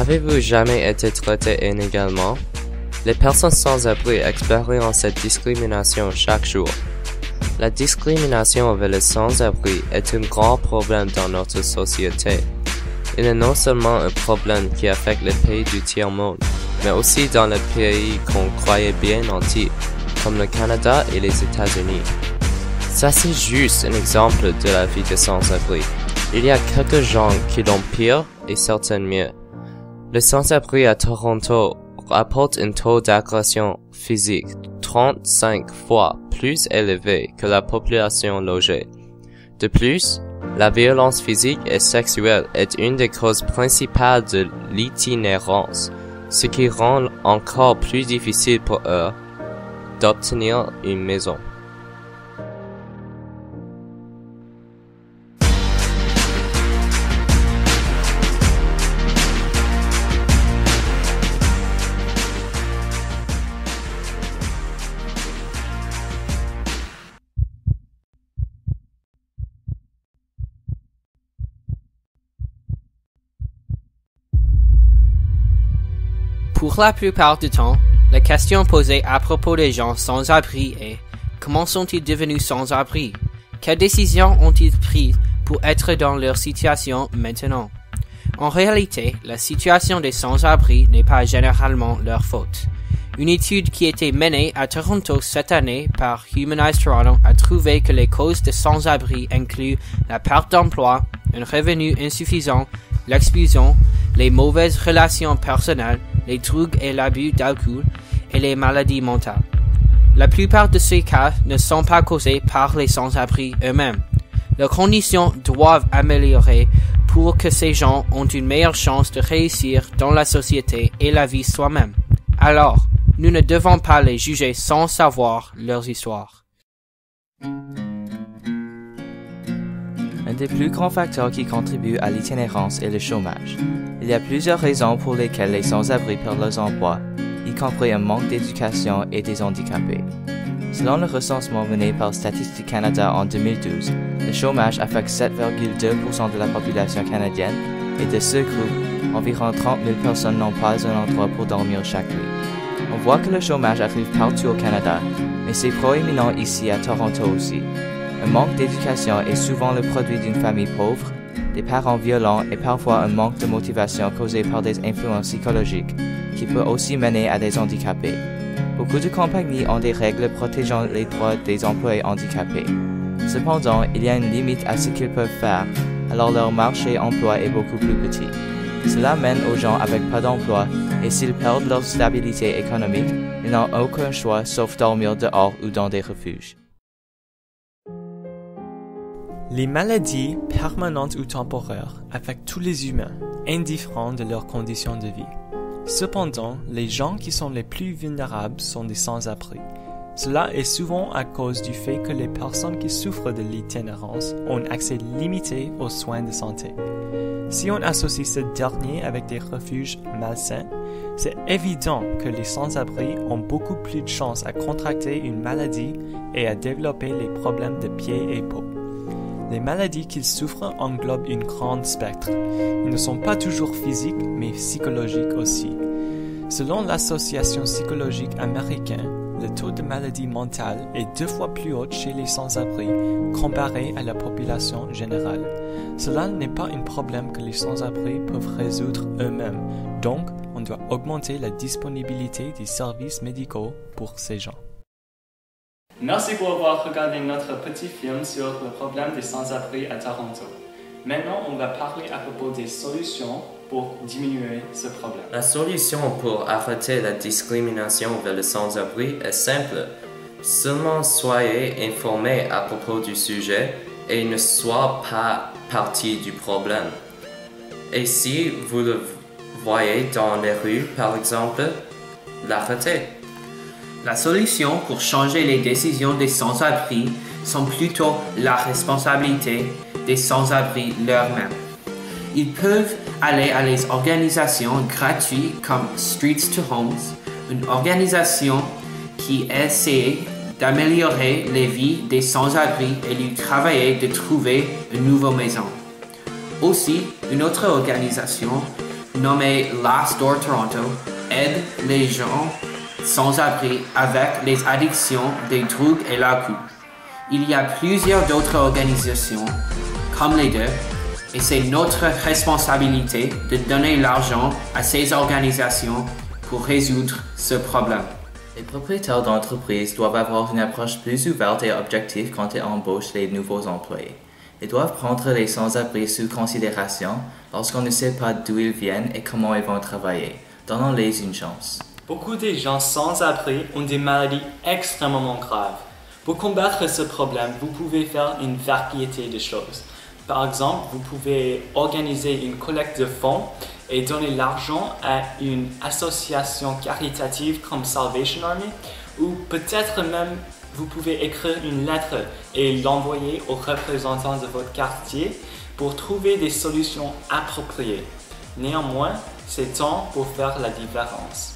Avez-vous jamais été traité inégalement? Les personnes sans abri expérimentent cette discrimination chaque jour. La discrimination envers les sans-abri est un grand problème dans notre société. Il est non seulement un problème qui affecte les pays du tiers-monde, mais aussi dans les pays qu'on croyait bien nantis, comme le Canada et les États-Unis. Ça, c'est juste un exemple de la vie des sans-abri. Il y a quelques gens qui l'ont pire et certains mieux. Les sans-abri à Toronto rapportent un taux d'agression physique 35 fois plus élevé que la population logée. De plus, la violence physique et sexuelle est une des causes principales de l'itinérance, ce qui rend encore plus difficile pour eux d'obtenir une maison. Pour la plupart du temps, la question posée à propos des gens sans abri est « Comment sont-ils devenus sans abri? Quelles décisions ont-ils prises pour être dans leur situation maintenant ?» En réalité, la situation des sans-abri n'est pas généralement leur faute. Une étude qui a été menée à Toronto cette année par Humanize Toronto a trouvé que les causes de sans-abri incluent la perte d'emploi, un revenu insuffisant, l'exclusion, les mauvaises relations personnelles, les drogues et l'abus d'alcool et les maladies mentales. La plupart de ces cas ne sont pas causés par les sans-abri eux-mêmes. Leurs conditions doivent améliorer pour que ces gens aient une meilleure chance de réussir dans la société et la vie soi-même. Alors, nous ne devons pas les juger sans savoir leurs histoires. Un des plus grands facteurs qui contribuent à l'itinérance est le chômage. Il y a plusieurs raisons pour lesquelles les sans-abri perdent leurs emplois, y compris un manque d'éducation et des handicapés. Selon le recensement mené par Statistique Canada en 2012, le chômage affecte 7,2% de la population canadienne et de ce groupe, environ 30 000 personnes n'ont pas un endroit pour dormir chaque nuit. On voit que le chômage arrive partout au Canada, mais c'est proéminent ici à Toronto aussi. Un manque d'éducation est souvent le produit d'une famille pauvre, des parents violents et parfois un manque de motivation causé par des influences psychologiques, qui peut aussi mener à des handicapés. Beaucoup de compagnies ont des règles protégeant les droits des employés handicapés. Cependant, il y a une limite à ce qu'ils peuvent faire, alors leur marché emploi est beaucoup plus petit. Cela mène aux gens avec pas d'emploi, et s'ils perdent leur stabilité économique, ils n'ont aucun choix sauf dormir dehors ou dans des refuges. Les maladies, permanentes ou temporaires, affectent tous les humains, indifférents de leurs conditions de vie. Cependant, les gens qui sont les plus vulnérables sont des sans-abri. Cela est souvent à cause du fait que les personnes qui souffrent de l'itinérance ont un accès limité aux soins de santé. Si on associe ce dernier avec des refuges malsains, c'est évident que les sans-abri ont beaucoup plus de chances à contracter une maladie et à développer les problèmes de pieds et peau. Les maladies qu'ils souffrent englobent une grande spectre. Ils ne sont pas toujours physiques, mais psychologiques aussi. Selon l'Association psychologique américaine, le taux de maladies mentales est 2 fois plus haut chez les sans-abri comparé à la population générale. Cela n'est pas un problème que les sans-abri peuvent résoudre eux-mêmes, donc on doit augmenter la disponibilité des services médicaux pour ces gens. Merci pour avoir regardé notre petit film sur le problème des sans-abri à Toronto. Maintenant, on va parler à propos des solutions pour diminuer ce problème. La solution pour arrêter la discrimination vers les sans-abri est simple. Seulement soyez informés à propos du sujet et ne soyez pas partie du problème. Et si vous le voyez dans les rues, par exemple, l'arrêtez. La solution pour changer les décisions des sans-abri sont plutôt la responsabilité des sans-abri eux-mêmes. Ils peuvent aller à les organisations gratuites comme Streets to Homes, une organisation qui essaie d'améliorer les vies des sans-abri et lui travailler de trouver une nouvelle maison. Aussi, une autre organisation nommé Last Door Toronto, aide les gens sans-abri avec les addictions des drogues et l'alcool. Il y a plusieurs d'autres organisations comme les deux, et c'est notre responsabilité de donner l'argent à ces organisations pour résoudre ce problème. Les propriétaires d'entreprises doivent avoir une approche plus ouverte et objective quand ils embauchent les nouveaux employés. Ils doivent prendre les sans-abri sous considération lorsqu'on ne sait pas d'où ils viennent et comment ils vont travailler. Donnons-les une chance. Beaucoup de gens sans-abri ont des maladies extrêmement graves. Pour combattre ce problème, vous pouvez faire une variété de choses. Par exemple, vous pouvez organiser une collecte de fonds et donner l'argent à une association caritative comme Salvation Army, ou peut-être même vous pouvez écrire une lettre et l'envoyer aux représentants de votre quartier pour trouver des solutions appropriées. Néanmoins, c'est temps pour faire la différence.